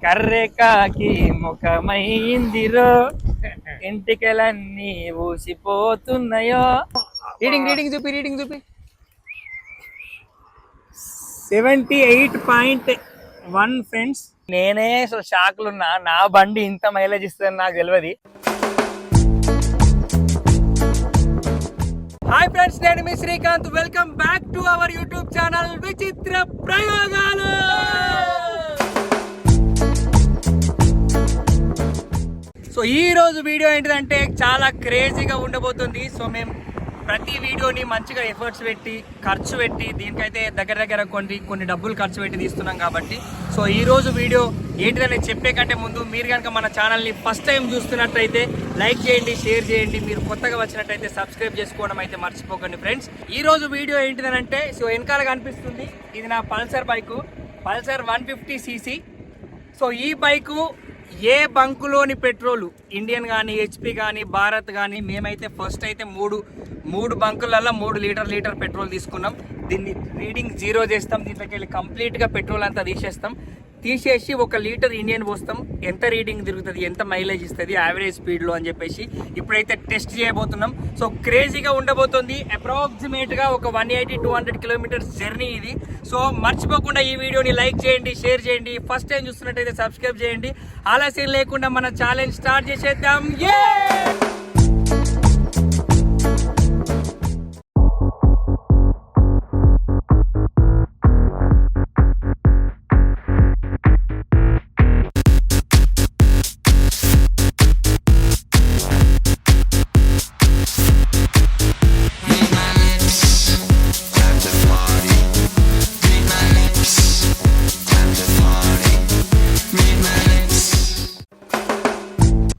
కర్రెకాకి ముఖమైందిరో ఇంటికెలన్నీ ఊసిపోతున్నాయో. Reading చూపి 78.1 friends. నేనే షాక్లున్నా, నా బండి ఇంత మైలేజ్ ఇస్తుందని నాకు తెలియదు. హాయ్ ఫ్రెండ్స్, నేను మీ Srikanth. Welcome back to our YouTube channel విచిత్ర ప్రయోగాలు. సో ఈ రోజు వీడియో ఏంటిదంటే చాలా క్రేజీగా ఉండబోతుంది. సో మేము ప్రతి వీడియోని మంచిగా ఎఫర్ట్స్ పెట్టి ఖర్చు పెట్టి దీనికైతే దగ్గర కొన్ని డబ్బులు ఖర్చు పెట్టి తీస్తున్నాం కాబట్టి సో ఈ రోజు వీడియో ఏంటిదని చెప్పే కంటే ముందు మీరు కనుక మన ఛానల్ని ఫస్ట్ టైం చూస్తున్నట్టయితే లైక్ చేయండి, షేర్ చేయండి. మీరు కొత్తగా వచ్చినట్టయితే సబ్స్క్రైబ్ చేసుకోవడం అయితే మర్చిపోకండి ఫ్రెండ్స్. ఈ రోజు వీడియో ఏంటిదనంటే సో వెనకాల కనిపిస్తుంది, ఇది నా Pulsar bike, Pulsar 150cc. So ఈ బైకు ఏ బంకులోని పెట్రోలు, ఇండియన్ కానీ, హెచ్పి కానీ, భారత్ కానీ, మేమైతే ఫస్ట్ అయితే మూడు బంకులలో 3 లీటర్ పెట్రోల్ తీసుకున్నాం. దీన్ని రీడింగ్ 0 చేస్తాం. దీంట్లోకి వెళ్ళి కంప్లీట్గా పెట్రోల్ అంతా తీసేసి 1 లీటర్ ఇండియన్ పోస్తాం. ఎంత రీడింగ్ తిరుగుతుంది, ఎంత మైలేజ్ ఇస్తుంది యావరేజ్ స్పీడ్లో అని చెప్పేసి ఇప్పుడైతే టెస్ట్ చేయబోతున్నాం. సో క్రేజీగా ఉండబోతుంది. అప్రాక్సిమేట్గా ఒక 180-200 కిలోమీటర్స్ జర్నీ ఇది. సో మర్చిపోకుండా ఈ వీడియోని లైక్ చేయండి, షేర్ చేయండి. ఫస్ట్ టైం చూస్తున్నట్టయితే సబ్స్క్రైబ్ చేయండి. ఆలస్యం లేకుండా మన ఛాలెంజ్ స్టార్ట్ చేసేద్దాం.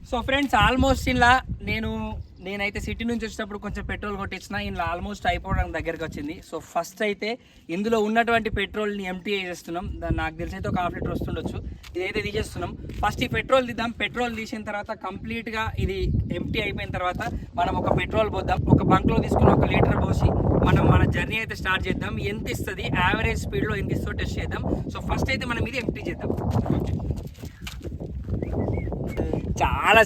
సో ఫ్రెండ్స్, ఆల్మోస్ట్ ఇలా నేనైతే సిటీ నుంచి వచ్చేటప్పుడు కొంచెం పెట్రోల్ కొట్టించిన, ఇలా ఆల్మోస్ట్ అయిపోవడం దగ్గరికి వచ్చింది. సో ఫస్ట్ అయితే ఇందులో ఉన్నటువంటి పెట్రోల్ని ఎంటీ చేసేస్తున్నాం. నాకు తెలిసి అయితే ఒక 1/2 లీటర్ వస్తుండొచ్చు. ఇదైతే తీసేస్తున్నాం. ఫస్ట్ ఈ పెట్రోల్ తీద్దాం. పెట్రోల్ తీసిన తర్వాత కంప్లీట్గా ఇది ఎంటీ అయిపోయిన తర్వాత మనం ఒక పెట్రోల్ పోద్దాం. ఒక బంక్లో తీసుకుని 1 లీటర్ పోసి మన జర్నీ అయితే స్టార్ట్ చేద్దాం. ఎంత ఇస్తుంది, యావరేజ్ స్పీడ్లో ఎంత ఇస్తుందో టెస్ట్ చేద్దాం. సో ఫస్ట్ అయితే మనం ఇది ఎంటీ చేద్దాం. చాలా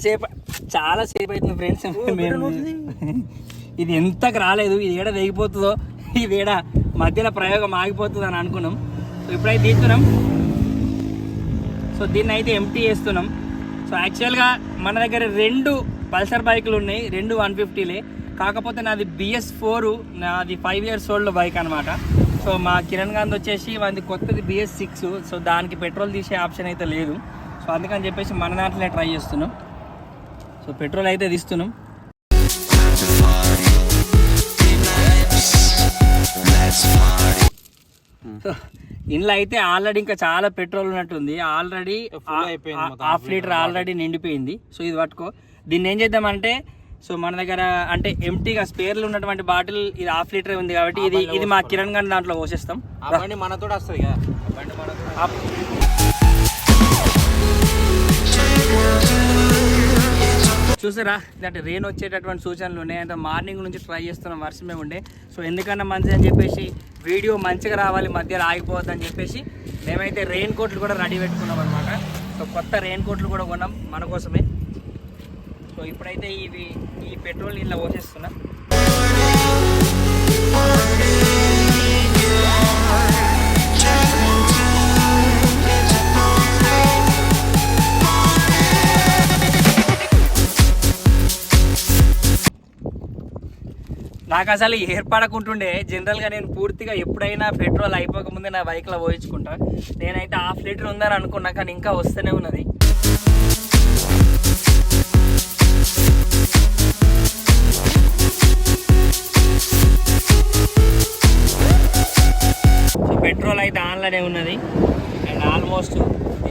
సేపు అవుతుంది ఫ్రెండ్స్. ఇది ఎంతకు రాలేదు, ఇది ఏడ తెగిపోతుందో, ఇది ఏడ మధ్యలో ప్రయోగం ఆగిపోతుంది అని అనుకున్నాం. సో ఇప్పుడైతే తీస్తున్నాం. సో దీన్ని అయితే ఎంటీ చేస్తున్నాం. సో యాక్చువల్గా మన దగ్గర 2 పల్సర్ బైకులు ఉన్నాయి, 2 150లే. కాకపోతే నాది BS4, నాది 5 years old బైక్ అనమాట. సో మా కిరణ్ గాంధీ వచ్చేసి మనది కొత్తది BS6. సో దానికి పెట్రోల్ తీసే ఆప్షన్ అయితే లేదు. సో అందుకని చెప్పేసి మన దాంట్లోనే ట్రై చేస్తున్నాం. సో పెట్రోల్ అయితే తీస్తున్నాం. సో ఇందులో అయితే ఆల్రెడీ ఇంకా చాలా పెట్రోల్ ఉన్నట్టుంది. ఆల్రెడీ 1/2 లీటర్ ఆల్రెడీ నిండిపోయింది. సో ఇది పట్టుకో. దీన్ని ఏం చేద్దామంటే సో మన దగ్గర అంటే ఎంటీగా స్పేర్లు ఉన్నటువంటి బాటిల్ ఇది 1/2 లీటర్ ఉంది కాబట్టి ఇది మా కిరణ్ గారి దాంట్లో పోసేస్తాం. మనతో వస్తుంది కదా. చూసారా, ఇలాంటి రెయిన్ వచ్చేటటువంటి సూచనలు ఉన్నాయి. అంటే మార్నింగ్ నుంచి ట్రై చేస్తున్నాం, వర్షమే ఉండే. సో ఎందుకన్నా మంచిది అని చెప్పేసి వీడియో మంచిగా రావాలి, మధ్యలో ఆగిపోవద్దు అని చెప్పేసి మేమైతే రెయిన్ కోట్లు కూడా రెడీ పెట్టుకున్నాం అనమాట. సో కొత్త రెయిన్ కోట్లు కూడా కొన్నాం మన కోసమే. సో ఇప్పుడైతే ఈ పెట్రోల్ ఇలా పోసేస్తున్నాం. నాకు అసలు ఏర్పడకుంటుండే. జనరల్గా నేను పూర్తిగా ఎప్పుడైనా పెట్రోల్ అయిపోకముందే నా బైక్లో పోయించుకుంటా. నేనైతే 1/2 లీటర్ ఉందని అనుకున్నా, కానీ ఇంకా వస్తూనే ఉన్నది. సో పెట్రోల్ అయితే ఆన్లోనే ఉన్నది అండ్ ఆల్మోస్ట్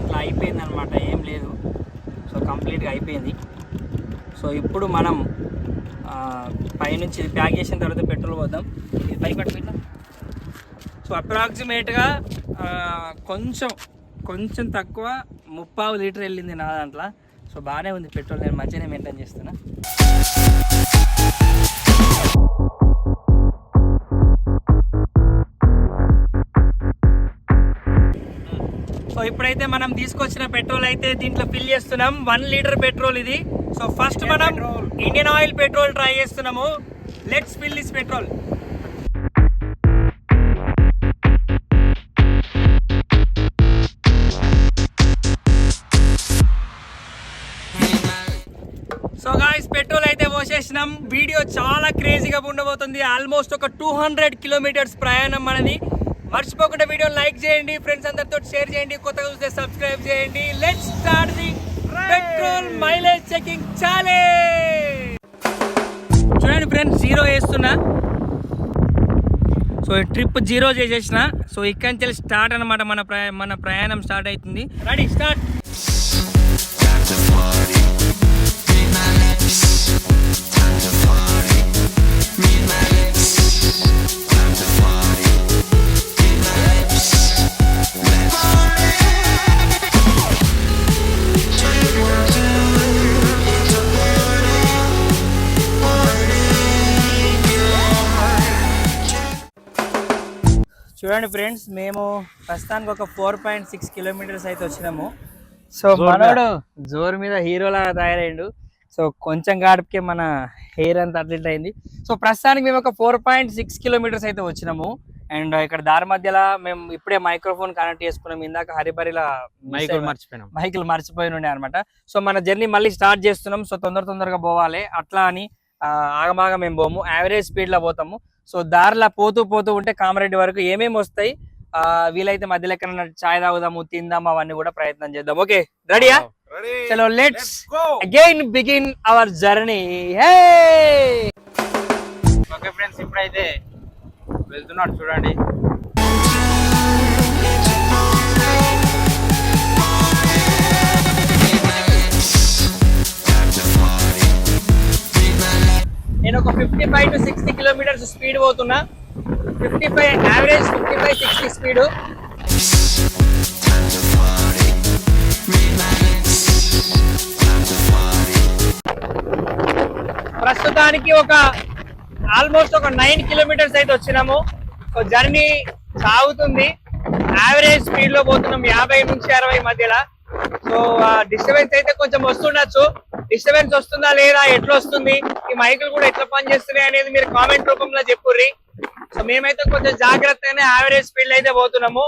ఇట్లా అయిపోయింది అనమాట, ఏం లేదు. సో కంప్లీట్గా అయిపోయింది. సో ఇప్పుడు మనం పైనుంచి ప్యాక్ చేసిన తర్వాత పెట్రోల్ పోద్దాం. ఇది పై పట్టుకుందాం. సో అప్రాక్సిమేట్గా కొంచెం తక్కువ 30 లీటర్ వెళ్ళింది నా దాంట్లో. సో బాగానే ఉంది పెట్రోల్, నేను మంచిగానే మెయింటైన్ చేస్తున్నా. సో సో ఇప్పుడైతే మనం తీసుకొచ్చిన పెట్రోల్ అయితే దీంట్లో ఫిల్ చేస్తున్నాం. 1 లీటర్ పెట్రోల్ ఇది. సో ఫస్ట్ మనం ఇండియన్ ఆయిల్ పెట్రోల్ ట్రై చేస్తున్నాము. Let's fill this petrol. So guys petrol అయితే పోసేసినాం. వీడియో చాలా క్రేజీగా ఉండబోతుంది. ఆల్మోస్ట్ ఒక 200 కిలోమీటర్స్ ప్రయాణం మనది. మర్చిపోకుండా వీడియో లైక్ చేయండి, ఫ్రెండ్స్ అందరితో షేర్ చేయండి, కొత్తగా చూస్తే సబ్స్క్రైబ్ చేయండి. Let's start the petrol mileage checking challenge. చూడండి ఫ్రెండ్స్, 0 వేస్తున్నా. సో ట్రిప్ 0 చేసేసిన. సో ఇక్కడి నుంచి స్టార్ట్ అనమాట. మన ప్రయాణం స్టార్ట్ అవుతుంది. Ready, start. చూడండి ఫ్రెండ్స్, మేము ప్రస్తుతానికి ఒక 4.6 కిలోమీటర్స్ అయితే వచ్చినాము. సో మనోడు జోరు మీద హీరోలా తయారైండు. సో కొంచెం గాడికే మన హెయిర్ అంతా అట్లా అయింది. సో ప్రస్తుతానికి మేము ఒక 4.6 కిలోమీటర్స్ అయితే వచ్చినాము. అండ్ ఇక్కడ దారి మధ్యలో మేము ఇప్పుడే మైక్రోఫోన్ కనెక్ట్ చేసుకున్నాం. ఇందాక హరిబరిలా మైకులు మర్చిపోయి ఉండే అనమాట. సో మన జర్నీ మళ్ళీ స్టార్ట్ చేస్తున్నాం. సో తొందరగా పోవాలి. అట్లా అని ఆగమాగా మేము పోము, యావరేజ్ స్పీడ్ లో పోతాము. సో దారిలో పోతూ ఉంటే కామారెడ్డి వరకు ఏమేమి వస్తాయి, వీలైతే మధ్యలో ఎక్కడ చాయ్ తాగుదాము, తిందాము, అవన్నీ కూడా ప్రయత్నం చేద్దాం. ఓకే, రెడీయా? చలో let's again begin our journey. Okay friends, ఇప్పుడైతే వెళ్తున్నాడు చూడండి. నేను ఒక 55 to 60 కిలోమీటర్స్ స్పీడ్ పోతున్నా. 55 యావరేజ్, 55-60 స్పీడ్. ప్రస్తుతానికి ఆల్మోస్ట్ ఒక 9 కిలోమీటర్స్ అయితే వచ్చినాము. సో జర్నీ సాగుతుంది. యావరేజ్ స్పీడ్ లో పోతున్నాం, 50 నుంచి 60 మధ్యలో. సో డిస్టర్బెన్స్ అయితే కొంచెం వస్తుండొచ్చు. డిస్టర్బెన్స్ వస్తుందా లేదా, ఎట్లా వస్తుంది, ఈ మైకులు కూడా ఎట్లా పనిచేస్తున్నాయి అనేది మీరు కామెంట్ రూపంలో చెప్పుర్రి. సో మేమైతే కొంచెం జాగ్రత్తగానే యావరేజ్ స్పీడ్ అయితే పోతున్నాము.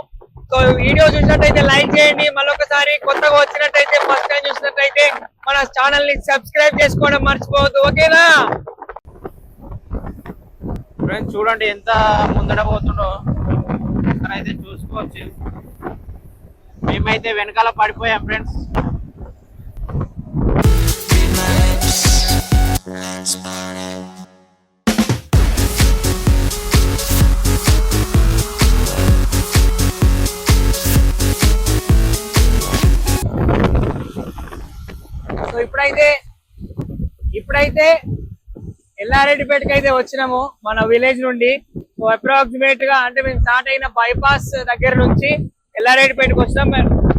సో వీడియో చూసినట్టయితే లైక్ చేయండి. మళ్ళొకసారి కొత్తగా వచ్చినట్టయితే, ఫస్ట్ టైం చూసినట్టయితే మన ఛానల్ ని సబ్స్క్రైబ్ చేసుకోవడం మర్చిపోవద్దు. ఓకేనా ఫ్రెండ్స్, చూడండి ఎంత ముందడ పోతుండో అయితే చూసుకోవచ్చు. మేమైతే వెనకాల పడిపోయాం ఫ్రెండ్స్. సో ఇప్పుడైతే ఎల్లారెడ్డిపేటకి అయితే వచ్చినాము మన విలేజ్ నుండి. సో అప్రాక్సిమేట్ గా అంటే మేము స్టార్ట్ అయిన బైపాస్ దగ్గర నుంచి ఎల్లారెడ్డిపేటకి వచ్చినాం.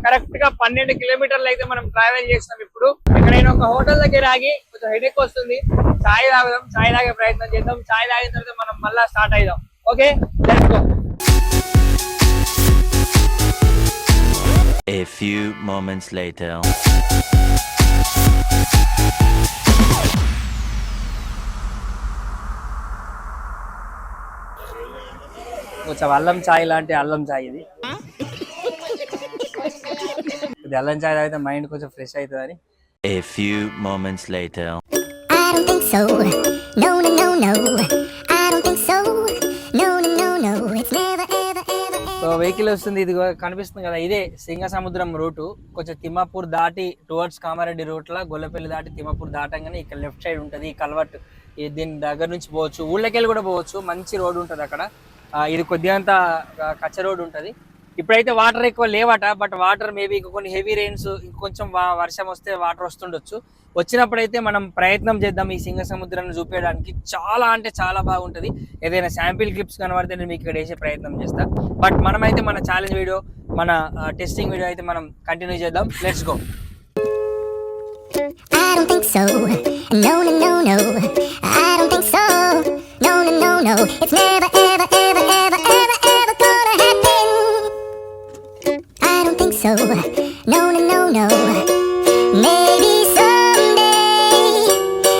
కరెక్ట్ గా 12 కిలోమీటర్లు అయితే మనం ట్రావెల్ చేసినాం. ఇప్పుడు ఎక్కడైనా ఒక హోటల్ దగ్గర ఆగి కొంచెం హెడేక్ వస్తుంది, చాయ్ తాగుదాం, చాయ్ తాగే ప్రయత్నం చేద్దాం. చాయ్ తాగిన తర్వాత మనం మళ్ళా స్టార్ట్ అయిదాం. Okay, let's go. A few moments later. కొంచెం అల్లం చాయ్ లాంటి అల్లం చాయ్ ఇది. ఇది అల్లం చాయ్ తాగితే మైండ్ కొంచెం ఫ్రెష్ అవుతుందని. A few moments later. I don't think so. No, no, no, no. I don't think so. No, no, no, no. It's never, ever, ever, ever. So vehicle వస్తుంది, ఇది కనిపిస్తుంది కదా, ఇదే సింగసముద్రం రూటు. కొంచెం తిమ్మాపూర్ దాటి టువర్డ్స్ కామారెడ్డి రూట్ లా గొల్లపల్లి దాటి తిమ్మాపూర్ దాటంగానే ఇక్కడ లెఫ్ట్ సైడ్ ఉంటుంది ఈ కల్వర్ట్. దీని దగ్గర నుంచి పోవచ్చు, ఊళ్ళకెళ్ళి కూడా పోవచ్చు. మంచి రోడ్ ఉంటుంది అక్కడ. ఇది కొద్దిగా అంత కచ్చ రోడ్ ఉంటుంది. ఇప్పుడైతే వాటర్ ఎక్కువ లేవట, బట్ వాటర్ మేబీ కొన్ని హెవీ రెయిన్స్, ఇంకొంచెం వర్షం వస్తే వాటర్ వస్తుండొచ్చు. వచ్చినప్పుడైతే మనం ప్రయత్నం చేద్దాం ఈ సింగసముద్రాన్ని చూపించడానికి. చాలా అంటే చాలా బాగుంటుంది. ఏదైనా శాంపిల్ క్లిప్స్ కనబడితే నేను మీకు ఇక్కడ వేసే ప్రయత్నం చేస్తా. బట్ మనమైతే మన ఛాలెంజ్ వీడియో, మన టెస్టింగ్ వీడియో అయితే మనం కంటిన్యూ చేద్దాం. Let's go. I don't think so. No, no, no, no. I don't think so. No, no, no, no. It's never, ever, ever, ever, ever, ever gonna happen. I don't think so. No, no, no, no. Maybe someday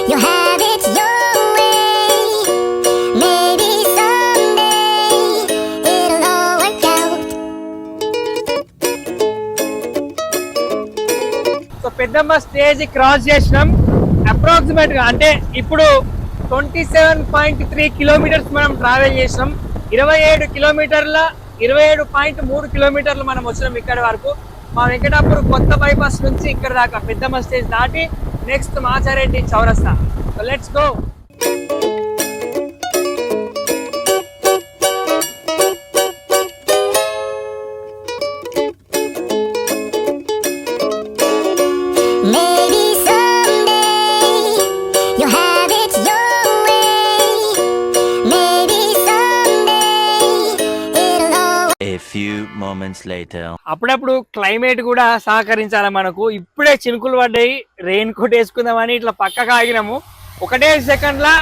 you'll have it your way. Maybe someday it'll all work out. So పెద్దమ్మ stage cross చేసినాం. Approximate గా అంటే ఇప్పుడు 27.3 kilometres మనం travel చేసినాం. 27.3 కిలోమీటర్లు మనం వచ్చినాం ఇక్కడ వరకు. మా వెంకటాపూర్ కొత్త బైపాస్ నుంచి ఇక్కడ దాకా పెద్దమ్మ స్టేజ్ దాటి నెక్స్ట్ మాచారెడ్డి చౌరస్తా. So let's go. Maybe someday you'll have it your way. Maybe someday it'll all. A few moments later. అప్పుడప్పుడు క్లైమేట్ కూడా సహకరించాలి మనకు. ఇప్పుడే చినుకులు పడ్డాయి, రెయిన్ కోట్ వేసుకుందామని ఇట్లా పక్కకు ఆగినాము. ఒకటే సెకండ్ లా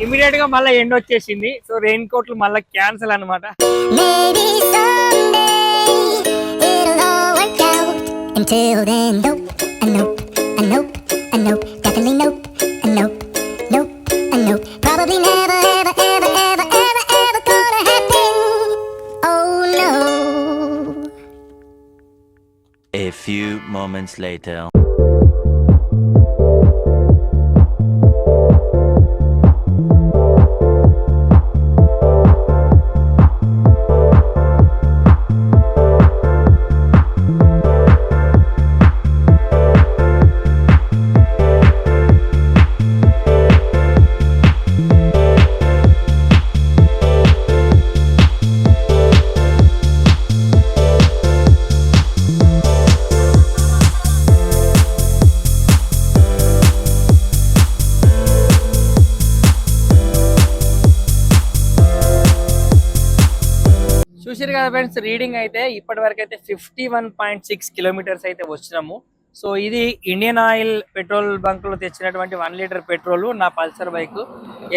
ఇమీడియట్ గా మళ్ళీ ఎండ వచ్చేసింది. సో రెయిన్ కోట్లు మళ్ళీ క్యాన్సిల్ అన్నమాట. Maybe someday it'll all work out. Until then, nope, a nope, a nope, a nope, definitely nope, a nope, nope, a nope. Probably never, ever, ever, ever, ever, ever gonna happen. Oh no. A few moments later. చూసారు కదా friends, reading అయితే ఇప్పటి వరకు అయితే 51.6 kilometres అయితే వచ్చినాము. So ఇది Indian oil petrol bunk లో తెచ్చినటువంటి 1 లీటర్ పెట్రోల్. నా పల్సర్ బైక్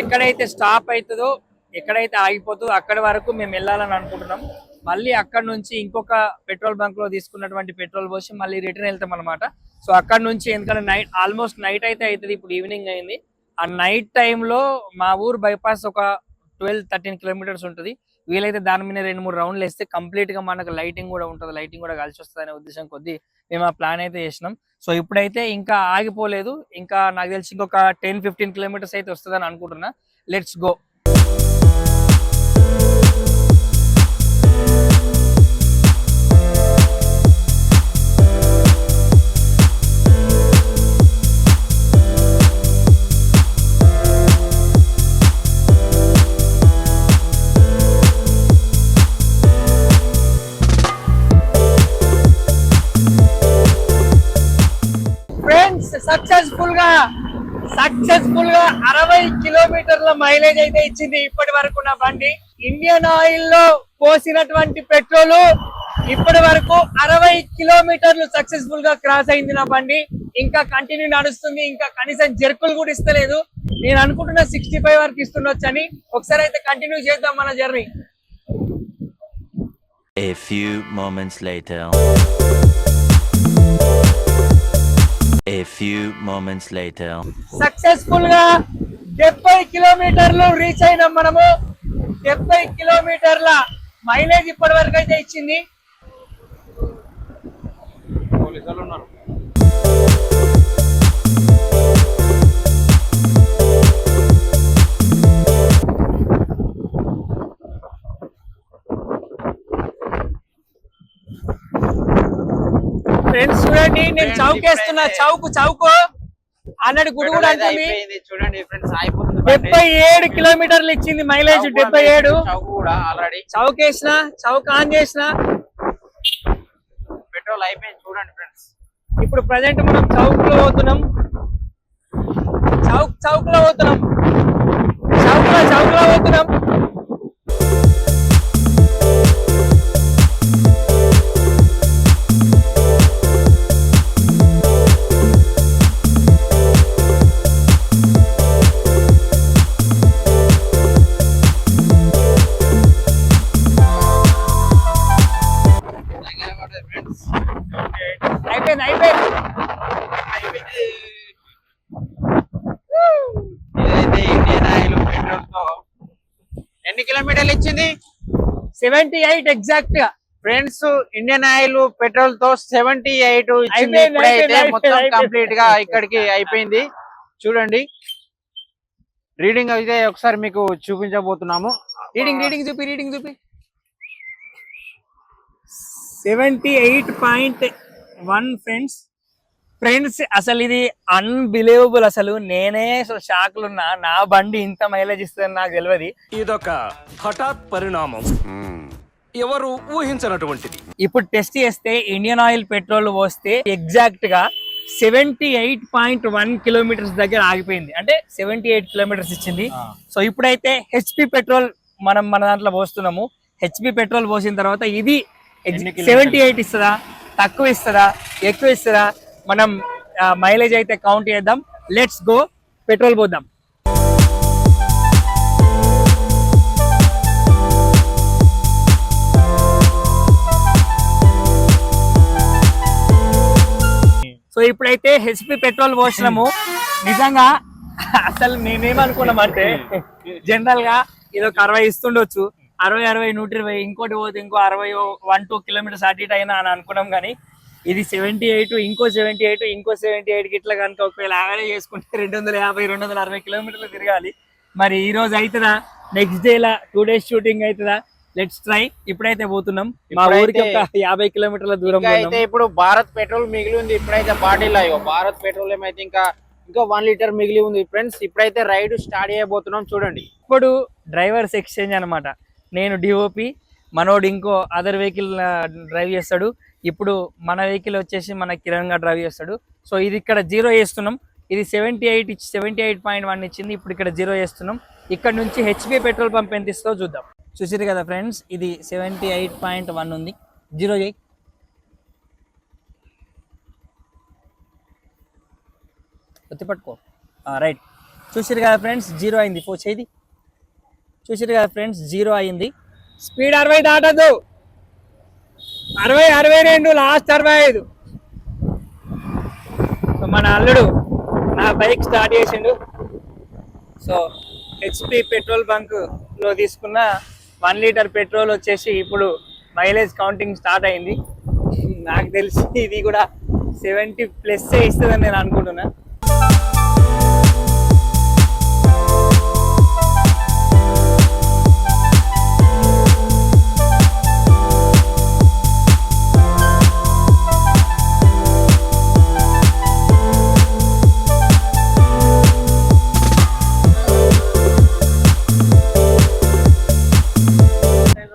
ఎక్కడైతే స్టాప్ అవుతుందో, ఎక్కడైతే ఆగిపోతుందో అక్కడి వరకు మేము వెళ్ళాలని అనుకుంటున్నాం. మళ్ళీ అక్కడ నుంచి ఇంకొక పెట్రోల్ బంక్ లో తీసుకున్నటువంటి పెట్రోల్ పోసి మళ్ళీ రిటర్న్ వెళ్తాం అనమాట. సో అక్కడ నుంచి ఎందుకంటే ఆల్మోస్ట్ నైట్ అయితే అవుతుంది, ఇప్పుడు ఈవినింగ్ అయింది. ఆ నైట్ టైంలో మా ఊరు బైపాస్ ఒక 12-13 కిలోమీటర్స్ ఉంటుంది. వీలైతే దాని మీద 2-3 రౌండ్లు వేస్తే కంప్లీట్ గా మనకు లైటింగ్ కూడా ఉంటుంది, లైటింగ్ కూడా కలిసి వస్తుంది అనే ఉద్దేశం కొద్దీ మేము ఆ ప్లాన్ అయితే చేసినాం. సో ఇప్పుడైతే ఇంకా ఆగిపోలేదు, ఇంకా నాకు తెలిసి ఇంకొక 10-15 కిలోమీటర్స్ అయితే వస్తుందని అనుకుంటున్నా. Let's go. సక్సెస్ఫుల్ గా 60 కిలోమీటర్ల మైలేజ్ అయితే ఇచ్చింది ఇప్పటి వరకు నా బండి. ఇండియన్ ఆయిల్ లో పోసినటువంటి పెట్రోల్ ఇప్పటి వరకు 60 కిలోమీటర్లు సక్సెస్ఫుల్ గా క్రాస్ అయింది నా బండి. ఇంకా కంటిన్యూ నడుస్తుంది, ఇంకా కనీసం జర్కులు కూడా ఇస్తలేదు. నేను అనుకుంటున్నా 65 వరకు ఇస్తుండొచ్చు అని. ఒకసారి అయితే కంటిన్యూ చేద్దాం మన journey. A few moments later. A few moments later. Successful గా 70 కిలోమీటర్లు రీచ్ అయినాం మనము. 70 కిలోమీటర్ల మైలేజ్ ఇప్పటి వరకు అయితే ఇచ్చింది. పోలీసులు ఉన్నారు. ఫ్రెండ్స్ చూడండి, నేను చౌకేస్తున్నా. చౌకు అన్నట్టు గుడి కూడా అంటుంది. చూడండి ఫ్రెండ్స్, అయిపోతుంది. 77 కిలోమీటర్లు ఇచ్చింది మైలేజ్. 77 చౌక్ కూడా ఆల్రెడీ చౌకేసిన, చౌక్ ఆన్ చేసిన, పెట్రోల్ అయిపోయింది. చూడండి ఫ్రెండ్స్, ఇప్పుడు ప్రజెంట్ మనం చౌక్ లో పోతున్నాం. చౌక్ లో పోతున్నాం. ఫ్రెండ్స్ ఇదైతే ఇండియన్ ఆయిల్ పెట్రోల్ తో ఎన్ని కిలోమీటర్లు ఇచ్చింది? 78 ఎగ్జాక్ట్ గా. ఫ్రెండ్స్, ఇండియన్ ఆయిల్ పెట్రోల్ తో 78 ఇచ్చింది. అయిపోయింది, ఇప్పుడైతే అయిపోయింది, మొత్తం అయిపోయింది. కంప్లీట్ గా ఇక్కడికి అయిపోయింది. చూడండి, రీడింగ్ అయితే ఒకసారి మీకు చూపించబోతున్నాము. రీడింగ్ చూపి 78.1 ఫ్రెండ్స్ అసలు ఇది అన్బిలీవబుల్. అసలు నేనే షాక్ ఉన్నా, నా బండి ఇంత మైలేజ్ ఇస్తుందని నాకు తెలియదు. ఇదొక హఠాత్ పరిణామం, ఎవరు ఊహించినటువంటిది. ఇప్పుడు టెస్ట్ చేస్తే ఇండియన్ ఆయిల్ పెట్రోల్ పోస్తే ఎగ్జాక్ట్ గా 78.1 కిలోమీటర్స్ దగ్గర ఆగిపోయింది. అంటే 78 కిలోమీటర్స్ ఇచ్చింది. సో ఇప్పుడైతే హెచ్పి పెట్రోల్ మన దాంట్లో పోస్తున్నాము. హెచ్పి పెట్రోల్ పోసిన తర్వాత ఇది 78 ఇస్తుందా, తక్కువ ఇస్తుందా, ఎక్కువ ఇస్తుందా, మనం మైలేజ్ అయితే కౌంట్ చేద్దాం. లెట్స్ గో, పెట్రోల్ పోద్దాం. సో ఇప్పుడైతే హెచ్పి పెట్రోల్ పోసినాము. నిజంగా అసలు నేనేమనుకున్నామంటే జనరల్ గా ఇది ఒక 60 ఇస్తుండొచ్చు, 60, 120, ఇంకోటి పోతే ఇంకో 60, 1-2 కిలోమీటర్స్ అటు ఇటు అయినా అని అనుకున్నాం. కానీ ఇది 78, ఇంకో 78, ఇంకో 78 ఇట్లా కనుక ఒకవేళ యావరేజ్ చేసుకుంటే 250, 260 కిలోమీటర్లు తిరగాలి. మరి ఈ రోజు అవుతుందా, నెక్స్ట్ డే లా 2 days షూటింగ్ అవుతుందా? Let's try. ఇప్పుడైతే పోతున్నాం, మా ఊరికి ఒక 50 కిలోమీటర్ల దూరం. అయితే ఇప్పుడు భారత్ పెట్రోల్ మిగిలి ఉంది. ఇప్పుడైతే బాటిల్ అయ్యో భారత్ పెట్రోలియం అయితే ఇంకా 1 లీటర్ మిగిలి ఉంది. ఫ్రెండ్స్, ఇప్పుడైతే రైడ్ స్టార్ట్ చేయబోతున్నాం. చూడండి, ఇప్పుడు డ్రైవర్స్ ఎక్స్చేంజ్ అనమాట. నేను డిఓపి, మనోడు ఇంకో అదర్ వెహికల్ డ్రైవ్ చేస్తాడు. ఇప్పుడు మన వెహికల్ వచ్చేసి మన కిరణ్ గారు డ్రైవ్ చేస్తాడు. సో ఇది ఇక్కడ 0 చేస్తున్నాం. ఇది 78.1 ఇచ్చింది. ఇప్పుడు ఇక్కడ 0 చేస్తున్నాం. ఇక్కడ నుంచి హెచ్పి పెట్రోల్ పంప్ ఎంత ఇస్తుందో చూద్దాం. చూసారు కదా ఫ్రెండ్స్, ఇది 78.1 ఉంది. 0 చేయి. ఒత్తి పట్టుకో. రైట్. చూసారు కదా ఫ్రెండ్స్, 0 అయింది. చేది. చూసారు కదా ఫ్రెండ్స్, 0 అయింది. స్పీడ్ 60 దాటదు. 60, 62, లాస్ట్ 65. సో మన అల్లుడు నా బైక్ స్టార్ట్ చేసిండు. సో హెచ్పి పెట్రోల్ బంక్ లో తీసుకున్న 1 లీటర్ పెట్రోల్ వచ్చేసి ఇప్పుడు మైలేజ్ కౌంటింగ్ స్టార్ట్ అయింది. నాకు తెలిసి ఇది కూడా 70+ ఇస్తుందని నేను అనుకుంటున్నా.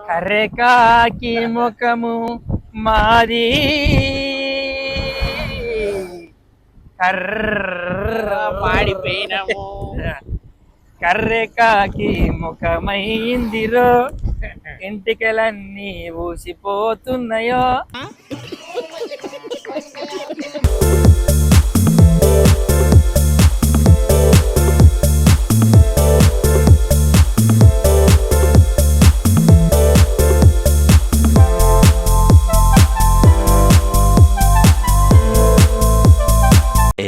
కర్రెకాకి ముఖము మాది, పాడిపోయినాము. కర్రెకాకి ముఖమైందిరో, ఇంటికలన్నీ ఊసిపోతున్నాయో.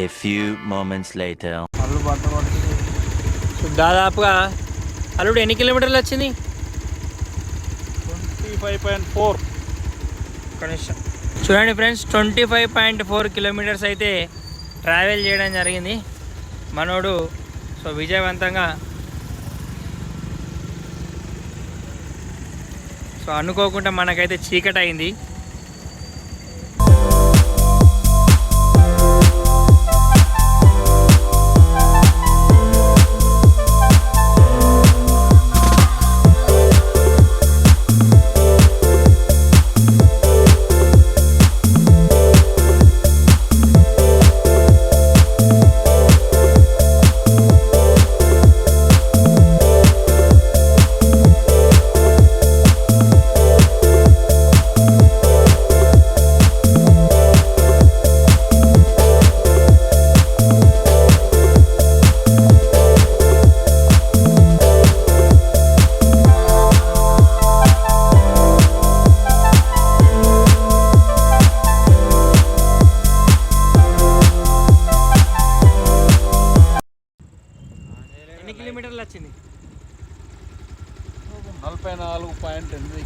A few moments later. దాదాపుగా అల్లుడు ఎన్ని కిలోమీటర్లు వచ్చింది? 25.4. కనీసం చూడండి ఫ్రెండ్స్, 25.4 కిలోమీటర్స్ అయితే ట్రావెల్ చేయడం జరిగింది మనోడు. సో విజయవంతంగా, సో అనుకోకుండా మనకైతే చీకటి అయింది.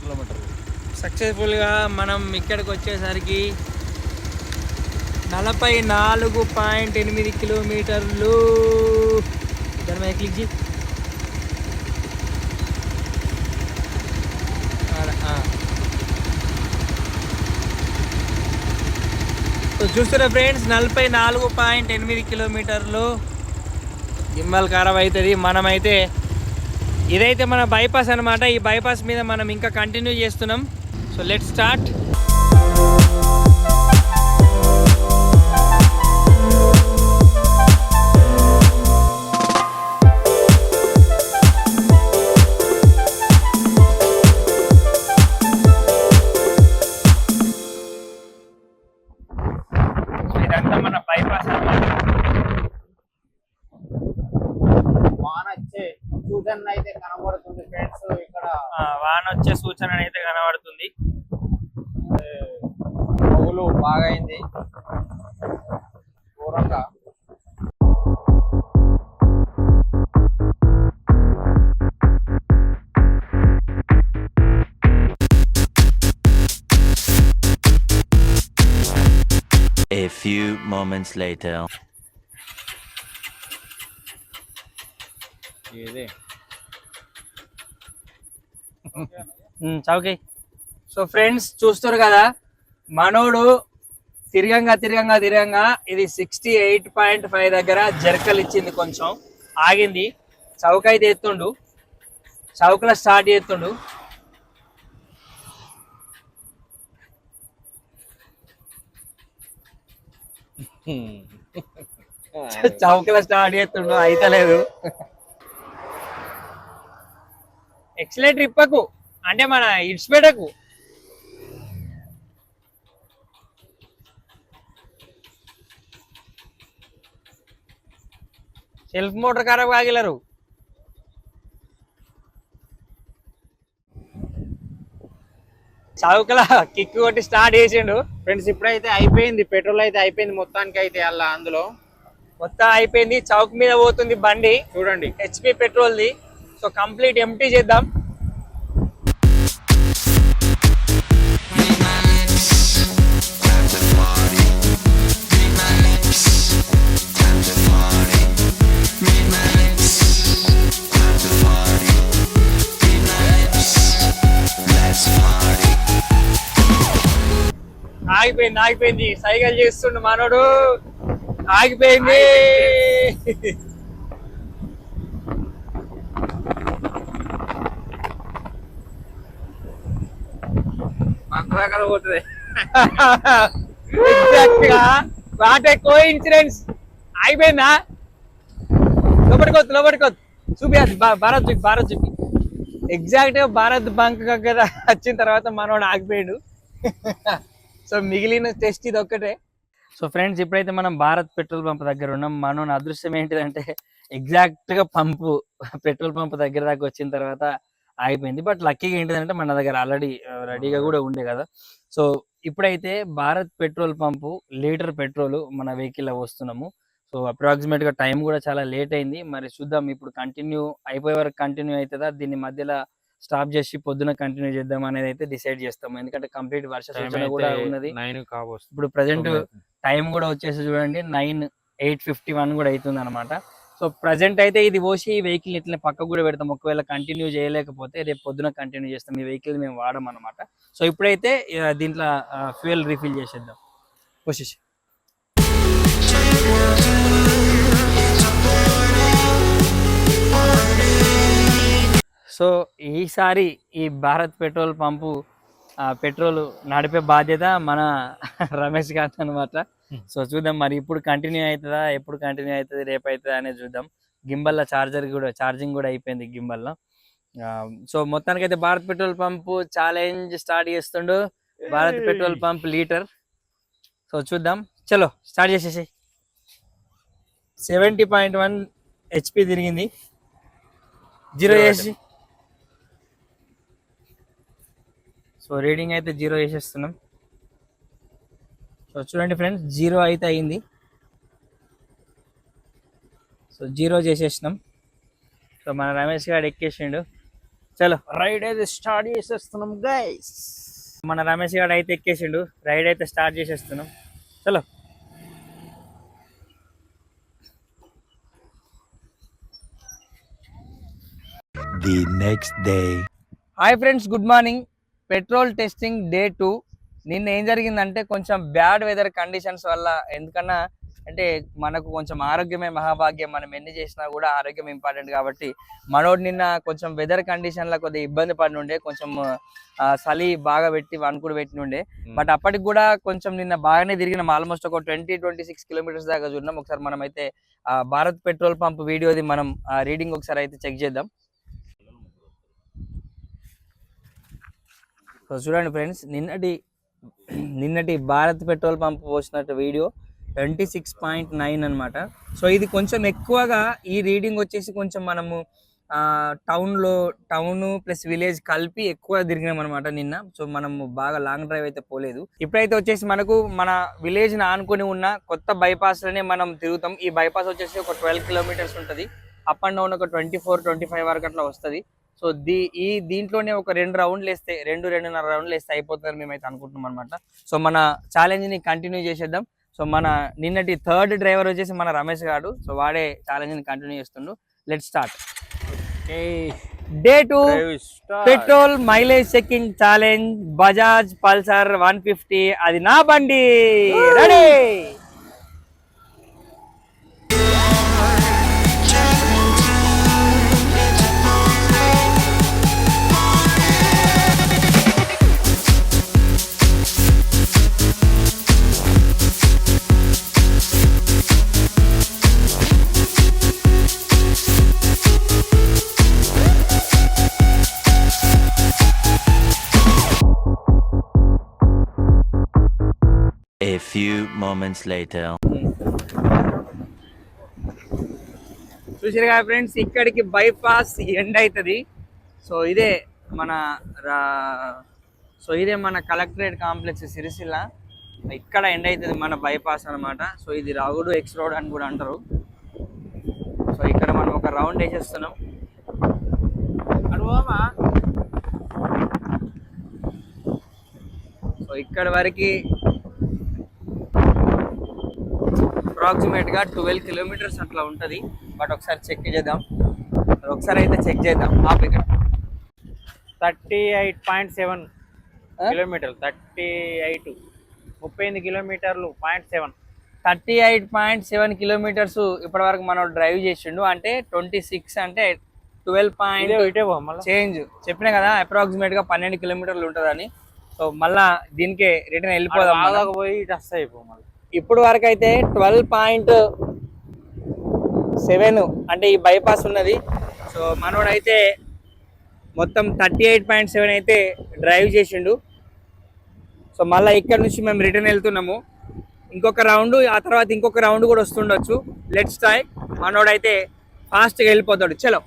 కిలోమీటర్లు. సక్సెస్ఫుల్గా మనం ఇక్కడికి వచ్చేసరికి 44.8 కిలోమీటర్లు. దాని మీద క్లిక్ చేయి. సో చూస్తున్నా ఫ్రెండ్స్, 44.8 కిలోమీటర్లు. గింబల్ ఖరాబ్ అవుతుంది. మనమైతే ఇదైతే మన బైపాస్ అనమాట. ఈ బైపాస్ మీద మనం ఇంకా కంటిన్యూ చేస్తున్నాం. So let's start. ఇదంతా మన బైపాస్ అనమాట. వాన వచ్చే సూచన అయితే కనబడుతుంది ఫ్రెండ్స్. ఇక్కడ వాన వచ్చే సూచన అయితే కనబడుతుంది. పొగులు బాగా అయింది ఘోరంగా. A few moments later. ఇదే చౌకీ. సో ఫ్రెండ్స్ చూస్తారు కదా, మనోడు తిరగంగా ఇది 68.5 దగ్గర జర్కలు ఇచ్చింది, కొంచెం ఆగింది. చౌక అయితే ఎత్తుండు, చౌకలో స్టార్ట్ చేస్తుండు. చౌకలో స్టార్ట్ చేస్తుండు, అయితలేదు. ఎక్సలేటర్ ఇప్పకు, అంటే మన ఇడ్స్పేటకు. సెల్ఫ్ మోటార్ ఖరాబ్ కాగలరు. చౌకల కిక్ కొట్టి స్టార్ట్ చేసిండు ఫ్రెండ్స్. ఇప్పుడైతే అయిపోయింది, పెట్రోల్ అయితే అయిపోయింది మొత్తానికి అయితే. అలా అందులో మొత్తం అయిపోయింది. చౌక్ మీద పోతుంది బండి, చూడండి. హెచ్పి పెట్రోల్ది. సో కంప్లీట్ ఎంటీ చేద్దాం. ఆగిపోయింది. సైకిల్ చేస్తుండు మనోడు. ఆగిపోయింది. పోతుంది ఎగ్జాక్ట్ గా వాట్ ఏ కోఇన్సిడెన్స్. ఆగిపోయిందా? లోపలికొద్దు చూపి. అది భారత్ చూపి. ఎగ్జాక్ట్ గా భారత్ బంక్ దగ్గర వచ్చిన తర్వాత మనోడు ఆగిపోయాడు. సో మిగిలిన టెస్ట్ ఇది ఒక్కటే. సో ఫ్రెండ్స్, ఇప్పుడైతే మనం భారత్ పెట్రోల్ పంప్ దగ్గర ఉన్నాం. మనం అదృష్టం ఏంటిదంటే ఎగ్జాక్ట్ గా పెట్రోల్ పంప్ దగ్గర దాకా వచ్చిన తర్వాత ఆగిపోయింది. బట్ లక్కీగా ఏంటిదంటే మన దగ్గర ఆల్రెడీ రెడీగా కూడా ఉండే కదా. సో ఇప్పుడైతే భారత్ పెట్రోల్ పంపు లీటర్ పెట్రోల్ మన వెహికల్ లో వస్తున్నాము. సో అప్రాక్సిమేట్ గా టైం కూడా చాలా లేట్ అయింది. మరి చూద్దాం, ఇప్పుడు కంటిన్యూ అయిపోయే వరకు కంటిన్యూ అవుతుందా, దీన్ని మధ్యలో స్టాప్ చేసి పొద్దున కంటిన్యూ చేద్దాం అనేది అయితే డిసైడ్ చేస్తాము. ఎందుకంటే కంప్లీట్ వర్ష సూచన కూడా ఉన్నది. ఇప్పుడు ప్రజెంట్ టైం కూడా వచ్చేసి చూడండి 9:8:51 కూడా అవుతుంది అనమాట. సో ప్రజెంట్ అయితే ఇది పోసి ఈ వెహికల్ ఇట్లా పక్కకు కూడా పెడతాం. ఒకవేళ కంటిన్యూ చేయలేకపోతే రేపు పొద్దున కంటిన్యూ చేస్తాం. ఈ వెహికల్ మేము వాడడం అనమాట. సో ఇప్పుడైతే దీంట్లో ఫ్యూయల్ రీఫిల్ చేసేద్దాం. వచ్చేసి సో ఈసారి ఈ భారత్ పెట్రోల్ పంపు పెట్రోల్ నడిపే బాధ్యత మన రమేష్ గారు అనమాట. సో చూద్దాం మరి ఇప్పుడు కంటిన్యూ అవుతుందా, ఎప్పుడు కంటిన్యూ అవుతుంది, రేపు అవుతుందా అనేది చూద్దాం. గింబల్లో ఛార్జింగ్ కూడా అయిపోయింది గింబల్లో. సో మొత్తానికి అయితే Bharat petrol pump challenge start చేస్తుండు. Bharat petrol pump litre. So చూద్దాం, చలో స్టార్ట్ చేసేసి. 70.1 HP తిరిగింది. 0 చేసి సో రీడింగ్ అయితే 0 వేసేస్తున్నాం. సో చూడండి ఫ్రెండ్స్, 0 అయితే అయింది. సో 0 చేసేసినాం. సో మన రమేష్ గారు ఎక్కేసిండు. చలో రైడ్ అయితే స్టార్ట్ చేసేస్తున్నాం గైస్. మన రమేష్ గారు అయితే ఎక్కేసిండు, రైడ్ అయితే స్టార్ట్ చేసేస్తున్నాం. చలో The next day. Hi friends, good morning. Petrol testing day 2. నిన్న ఏం జరిగిందంటే కొంచెం బ్యాడ్ వెదర్ కండిషన్స్ వల్ల, ఎందుకన్నా అంటే మనకు కొంచెం ఆరోగ్యమే మహాభాగ్యం, మనం ఎన్ని చేసినా కూడా ఆరోగ్యం ఇంపార్టెంట్ కాబట్టి మనోడు నిన్న కొంచెం వెదర్ కండిషన్లో కొద్దిగా ఇబ్బంది పడి ఉండే, కొంచెం చలి బాగా పెట్టి వణుకుడు పెట్టిన ఉండే. బట్ అప్పటికి కూడా కొంచెం నిన్న బాగానే తిరిగినాం, ఆల్మోస్ట్ ఒక 20-26 కిలోమీటర్స్ దాకా చూడినాం. ఒకసారి మనం అయితే భారత్ పెట్రోల్ పంప్ వీడియోది మనం రీడింగ్ ఒకసారి అయితే చెక్ చేద్దాం. సో చూడండి ఫ్రెండ్స్, నిన్నటి భారత్ పెట్రోల్ పంప్ పోసినట్టు వీడియో 26.9 అనమాట. సో ఇది కొంచెం ఎక్కువగా, ఈ రీడింగ్ వచ్చేసి కొంచెం మనము టౌన్ ప్లస్ విలేజ్ కలిపి ఎక్కువ తిరిగినాం అనమాట నిన్న. సో మనము బాగా లాంగ్ డ్రైవ్ అయితే పోలేదు. ఇప్పుడైతే వచ్చేసి మనకు మన విలేజ్ని ఆనుకొని ఉన్న కొత్త బైపాస్లోనే మనం తిరుగుతాం. ఈ బైపాస్ వచ్చేసి ఒక 12 కిలోమీటర్స్ ఉంటుంది. అప్ అండ్ డౌన్ ఒక 24-25 వరకు అట్లా వస్తుంది. సో దీంట్లోనే ఒక 2 రౌండ్లు వేస్తే, 2-2.5 రౌండ్లు వేస్తే అయిపోతుందని మేమైతే అనుకుంటున్నాం అనమాట. సో మన ఛాలెంజ్ని కంటిన్యూ చేసేద్దాం. సో మన నిన్నటి థర్డ్ డ్రైవర్ వచ్చేసి మన రమేష్ గారు. సో వాడే ఛాలెంజ్ని కంటిన్యూ చేస్తుండు. Let start. Day 2 petrol mileage checking challenge, Bajaj Pulsar 150. అది నా బండి. Ready. A few moments later. చూసారు కదా ఫ్రెండ్స్, ఇక్కడికి బైపాస్ ఎండ్ అవుతుంది. సో ఇదే మన కలెక్టరేట్ కాంప్లెక్స్ సిరిసిల్ల. ఇక్కడ ఎండ్ అవుతుంది మన బైపాస్ అనమాట. సో ఇది రాగుడు ఎక్స్ రోడ్ అని కూడా అంటారు. సో ఇక్కడ మనం ఒక రౌండ్ వేసేస్తున్నాం. సో ఇక్కడ వరకు అప్రాక్సిమేట్గా 12 కిలోమీటర్స్ అట్లా ఉంటుంది. బట్ ఒకసారి చెక్ చేద్దాం, ఇక్కడ 38.7 కిలోమీటర్లు. 38 కిలోమీటర్లు 0.7. 38.7 కిలోమీటర్స్ ఇప్పటి వరకు మనం డ్రైవ్ చేసిండు. అంటే 26 అంటే 12 చేంజ్ చెప్పినా కదా, అప్రాక్సిమేట్గా 12 కిలోమీటర్లు ఉంటుందని. సో మళ్ళా దీనికే రిటర్న్ వెళ్ళిపోదాం. పోయి ఇటు వస్తాయి ఇప్పుడు వరకు అయితే 12.7 అంటే ఈ బైపాస్ ఉన్నది. సో మనోడైతే మొత్తం 38.7 అయితే డ్రైవ్ చేసిండు. సో మళ్ళీ ఇక్కడ నుంచి మేము రిటర్న్ వెళ్తున్నాము. ఇంకొక రౌండ్, ఆ తర్వాత ఇంకొక రౌండ్ కూడా వస్తుండొచ్చు. Let's try. మనోడైతే ఫాస్ట్గా వెళ్ళిపోతాడు. చలో.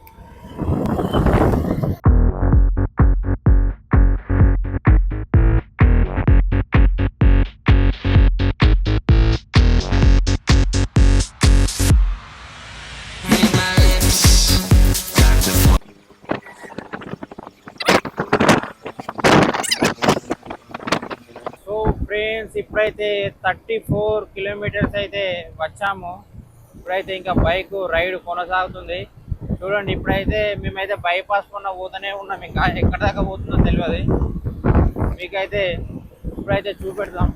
ఫ్రెండ్స్ ఇప్పుడైతే 34 కిలోమీటర్స్ అయితే వచ్చాము. ఇప్పుడైతే ఇంకా బైక్ రైడ్ కొనసాగుతుంది. చూడండి, ఇప్పుడైతే మేమైతే బైపాస్ కొన్న పోతూనే ఉన్నాం. ఇంకా ఎక్కడ దాకా పోతుందో తెలియదు. మీకైతే ఇప్పుడైతే చూపెడతాం.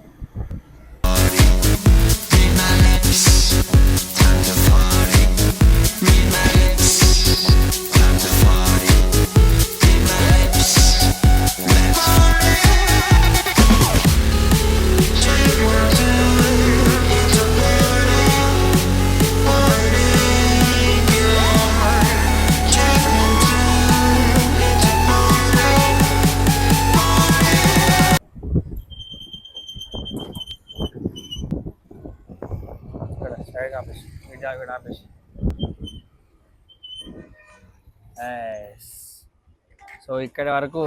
సో ఇక్కడ వరకు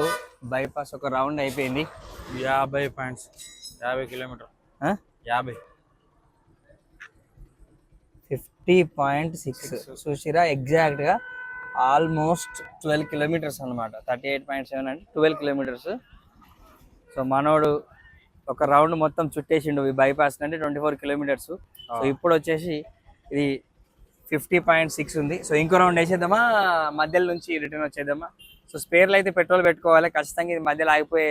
బైపాస్ ఒక రౌండ్ అయిపోయింది. 50 కిలోమీటర్ 50.6 చూసిరా, ఎగ్జాక్ట్గా ఆల్మోస్ట్ 12 కిలోమీటర్స్ అనమాట. 38.7 అంటే 12 కిలోమీటర్స్. సో మనోడు ఒక రౌండ్ మొత్తం చుట్టేసిండు ఈ బైపాస్ అంటే 24 కిలోమీటర్స్. సో ఇప్పుడు వచ్చేసి ఇది 50.6 ఉంది. సో ఇంకో రౌండ్ వేసేద్దామా, మధ్యలో నుంచి రిటర్న్ వచ్చేద్దామా? సో స్పేర్లో అయితే పెట్రోల్ పెట్టుకోవాలి ఖచ్చితంగా. ఇది మధ్యలో ఆగిపోయే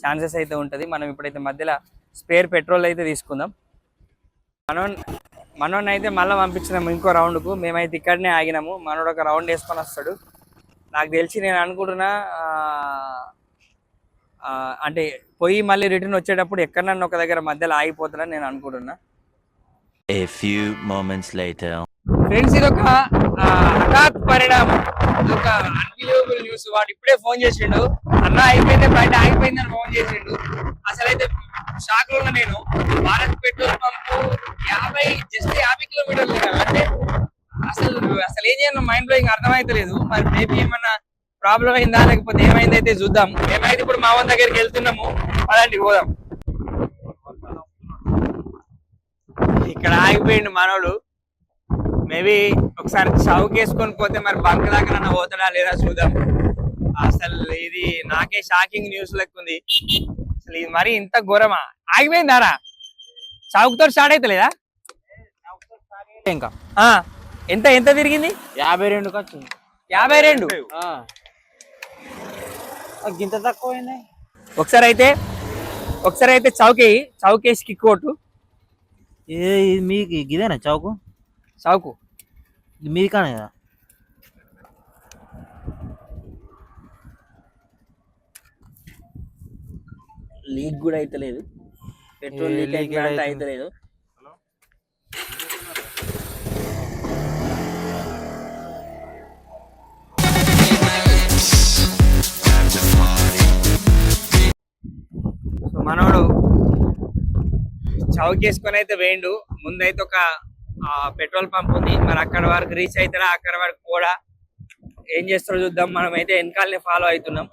ఛాన్సెస్ అయితే ఉంటుంది. మనం ఇప్పుడైతే మధ్యలో స్పేర్ పెట్రోల్ అయితే తీసుకుందాం. మనోడిని అయితే మళ్ళీ పంపించినాము ఇంకో రౌండ్కు. మేమైతే ఇక్కడనే ఆగినాము. మనోడు ఒక రౌండ్ వేసుకొని వస్తాడు నాకు తెలిసి. నేను అనుకుంటున్నా అంటే పోయి మళ్ళీ రిటర్న్ వచ్చేటప్పుడు ఎక్కడన్నా ఒక దగ్గర మధ్యలో ఆగిపోతాడని నేను అనుకుంటున్నా. A few moments later. Friends, ఇది ఒక హఠాత్ పరిణామం, ఒక అన్బిలీవబుల్ న్యూస్. వాడు ఇప్పుడే ఫోన్ చేసిండు, అన్న అయిపోయింది బయట ఆగిపోయిందని ఫోన్ చేసిండు. అసలైతే షాక్ లో ఉన్నా నేను. భారత్ పెట్రోల్ పంపు 50 కిలోమీటర్లు అంటే అసలు ఏం చేయను మైండ్ బ్లోయింగ్ అర్థమైతలేదు. మరి మేబీ ఏమన్నా ప్రాబ్లం అయిందా లేకపోతే ఏమైంది అయితే చూద్దాం. మేమైతే ఇప్పుడు మా వాళ్ళ దగ్గరికి వెళ్తున్నాము, అలాంటివి పోదాం. ఇక్కడ ఆగిపోయిండు మనోడు. మేబీ ఒకసారి చౌక్ వేసుకొని పోతే మరి బంక్ దాకా పోతాడా లేదా చూద్దాం. అసలు ఇది నాకే షాకింగ్ న్యూస్ లెక్క ఉంది. అసలు ఇది మరి ఇంత ఘోరమా? ఆగిపోయిందారా? చౌక్ తోటి స్టార్ట్ అయితే లేదా ఇంకా ఎంత ఎంత తిరిగింది? 52 వచ్చింది. 52 గింత తక్కువ ఒకసారి అయితే చౌకేసి కిక్ కొట్టు. మీకు ఇదేనా చౌకు? చౌకు మీది కానీ కదా. లీక్ కూడా అయితే లేదు, పెట్రోల్ లీక్ అయితే లేదు. మనోడు చౌకేసుకొని అయితే వేయండు. ముందైతే ఒక పెట్రోల్ పంప్ ఉంది, మరి అక్కడ వరకు రీచ్ అవుతారా, అక్కడ వరకు కూడా ఏం చేస్తారో చూద్దాం. మనం అయితే వెనకాలనే ఫాలో అవుతున్నాం.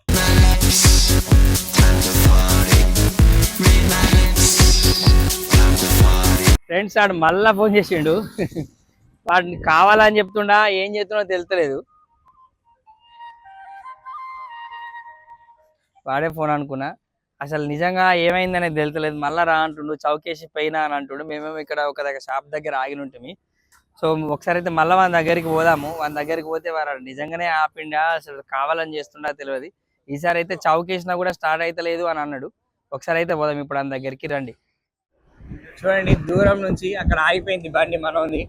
ఫ్రెండ్స్, వాడు మళ్ళా ఫోన్ చేసిండు. వాడిని కావాలని చెప్తుండా ఏం చేస్తున్నా తెలుస్తలేదు. వాడే ఫోన్ అనుకున్నా, అసలు నిజంగా ఏమైందనేది తెలుస్తలేదు. మళ్ళా రా అంటుండు, చౌకేసి పైన అని అంటుండు. మేమేమో ఇక్కడ ఒక దగ్గర షాప్ దగ్గర ఆగి ఉంటుంది. సో ఒకసారి అయితే మళ్ళీ వాళ్ళ దగ్గరికి పోదాము. వాళ్ళ దగ్గరికి పోతే వాడు నిజంగానే ఆపిండా అసలు కావాలని చేస్తుండా తెలియదు. ఈసారి అయితే చౌకేసినా కూడా స్టార్ట్ అయితే లేదు అని అన్నాడు. ఒకసారి అయితే పోదాం ఇప్పుడు వాళ్ళ దగ్గరికి రండి. చూడండి, దూరం నుంచి అక్కడ ఆగిపోయింది బండి మనోంది.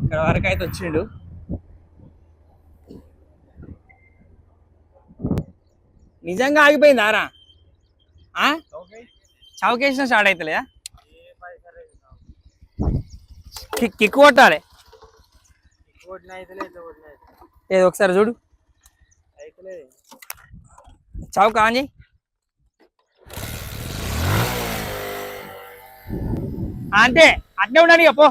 ఇక్కడ వరకు అయితే వచ్చిండు. నిజంగా ఆగిపోయింది ఆరా? చౌకేసిన స్టార్ట్ అవుతలేదా? కిక్ కొట్టాలి. ఏదో ఒకసారి చూడు, చౌక ఆన్ చేయి. అంతే, అట్నే ఉండండి ఇక పో.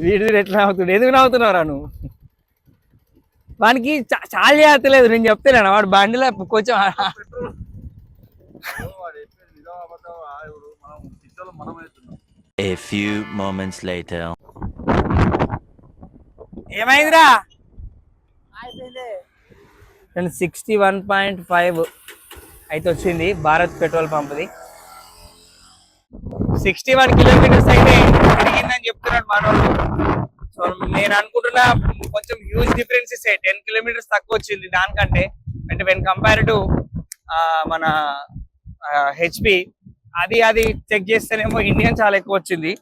వీడి ఎట్లా నవ్వుతుండు? ఎందుకు నవ్వుతున్నావురా నువ్వు? వానికి చాలా చేస్తలేదు, నేను చెప్తేనా? వాడు బండిలో కొంచెం A few moments later. ఏమైందిరా? 61.5 అయితే వచ్చింది భారత్ పెట్రోల్ పంప్ది. 61 కిలోమీటర్స్ అయితే తిరిగిందని చెప్తున్నాడు మనోళ్ళు. సో నేను అనుకుంటున్నా కొంచెం హ్యూజ్ డిఫరెన్సెస్ 10 కిలోమీటర్స్ తక్కువ వచ్చింది దానికంటే. అంటే వెన్ కంపేర్ టు మన హెచ్పి అది చెక్ చేస్తేనేమో ఇండియన్ చాలా ఎక్కువ వచ్చింది.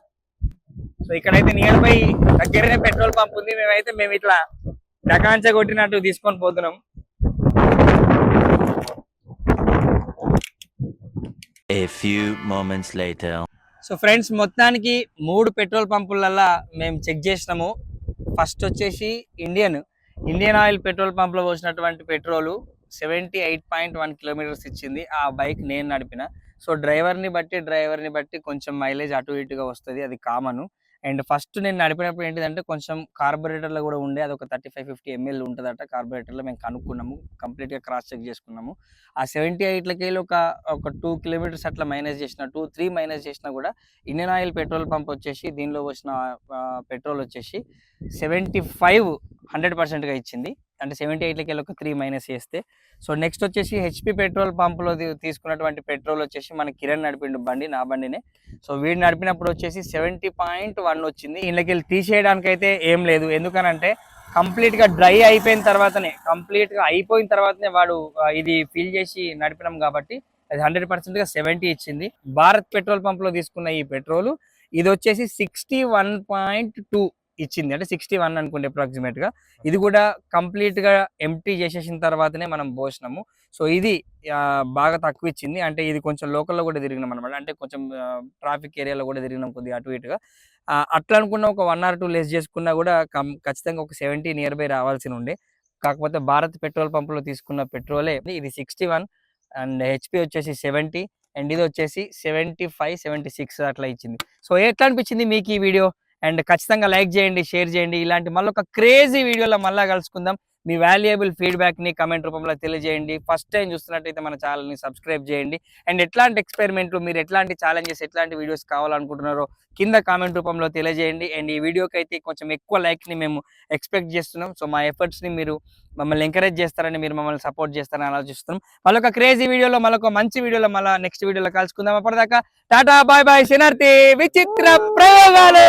సో ఇక్కడైతే నియర్ బై దగ్గరనే పెట్రోల్ పంప్ ఉంది. మేము ఇట్లా డకాంచ కొట్టినట్టు తీసుకొని పోతున్నాం. A few moments later. So friends, మొత్తానికి 3 పెట్రోల్ పంపులల్లో మేము చెక్ చేసినాము. ఫస్ట్ వచ్చేసి ఇండియన్ ఆయిల్ పెట్రోల్ పంప్లో పోసినటువంటి పెట్రోలు 78.1 కిలోమీటర్స్ ఇచ్చింది. ఆ బైక్ నేను నడిపిన. సో డ్రైవర్ని బట్టి కొంచెం మైలేజ్ అటు ఇటుగా వస్తుంది, అది కామన్. అండ్ ఫస్ట్ నేను నడిపినప్పుడు ఏంటిదంటే కొంచెం కార్బొరేటర్లో కూడా ఉండే, అది ఒక 35-50 ml ఉంటుందట కార్బొరేటర్లో. మేము కనుక్కున్నాము, కంప్లీట్గా క్రాస్ చెక్ చేసుకున్నాము. ఆ 78లకి వెళ్ళి ఒక 2 కిలోమీటర్స్ అట్లా మైనస్ చేసిన, 2-3 మైనస్ చేసినా కూడా ఇండియన్ ఆయిల్ పెట్రోల్ పంప్ వచ్చేసి దీనిలో వచ్చిన పెట్రోల్ వచ్చేసి 100%గా ఇచ్చింది. అంటే 78లకి వెళ్ళి ఒక 3 మైనస్ చేస్తే. సో నెక్స్ట్ వచ్చేసి హెచ్పి పెట్రోల్ పంపులో తీసుకున్నటువంటి పెట్రోల్ వచ్చేసి మన కిరణ్ నడిపిండు బండి, నా బండినే. సో వీడు నడిపినప్పుడు వచ్చేసి 70.1 వచ్చింది. ఇళ్ళకి వెళ్ళి తీసేయడానికి అయితే ఏం లేదు, ఎందుకనంటే కంప్లీట్గా డ్రై అయిపోయిన తర్వాతనే, వాడు ఇది ఫిల్ చేసి నడిపినాం కాబట్టి అది 100%గా 70 ఇచ్చింది. భారత్ పెట్రోల్ పంప్లో తీసుకున్న ఈ పెట్రోల్ ఇది వచ్చేసి 61.2 ఇచ్చింది. అంటే 61 అనుకుంటే అప్రాక్సిమేట్గా. ఇది కూడా కంప్లీట్గా ఎంటీ చేసేసిన తర్వాతనే మనం పోసినాము. సో ఇది బాగా తక్కువ ఇచ్చింది. అంటే ఇది కొంచెం లోకల్లో కూడా తిరిగినాం అనమాట, అంటే కొంచెం ట్రాఫిక్ ఏరియాలో కూడా తిరిగినాం కొద్దిగా అటు ఇటుగా. అట్లా అనుకున్న ఒక 1 or 2 లెస్ చేసుకున్నా కూడా ఖచ్చితంగా ఒక 70 నియర్ బై రావాల్సి ఉండే. కాకపోతే భారత్ పెట్రోల్ పంపులో తీసుకున్న పెట్రోలే ఇది 61 అండ్ హెచ్పి వచ్చేసి 70 అండ్ ఇది వచ్చేసి 75-76 అట్లా ఇచ్చింది. సో ఎట్లా అనిపించింది మీకు ఈ వీడియో? అండ్ ఖచ్చితంగా లైక్ చేయండి, షేర్ చేయండి. ఇలాంటి మళ్ళీ ఒక క్రేజీ వీడియోలో మళ్ళీ కలుసుకుందాం. మీ వాల్యుయబుల్ ఫీడ్బ్యాక్ని కమెంట్ రూపంలో తెలియజేయండి. ఫస్ట్ టైం చూస్తున్నట్టయితే మన ఛానల్ని సబ్స్క్రైబ్ చేయండి. అండ్ ఎట్లాంటి ఎక్స్పెరిమెంట్లు, మీరు ఎట్లాంటి ఛాలెంజెస్, ఎట్లాంటి వీడియోస్ కావాలనుకుంటున్నారో కింద కామెంట్ రూపంలో తెలియజేయండి. అండ్ ఈ వీడియోకి అయితే కొంచెం ఎక్కువ లైక్ని మేము ఎక్స్పెక్ట్ చేస్తున్నాం. సో మా ఎఫర్ట్స్ని మీరు మమ్మల్ని ఎంకరేజ్ చేస్తారని, మీరు మమ్మల్ని సపోర్ట్ చేస్తారని ఆలోచిస్తున్నాం. మళ్ళొక క్రేజీ వీడియోలో, మళ్ళొక మంచి వీడియోలో, మళ్ళీ నెక్స్ట్ వీడియోలో కలుసుకుందాం. అప్పటిదాకా టాటా, బాయ్ బాయ్. శనార్థి విచిత్ర ప్రయోగాలు.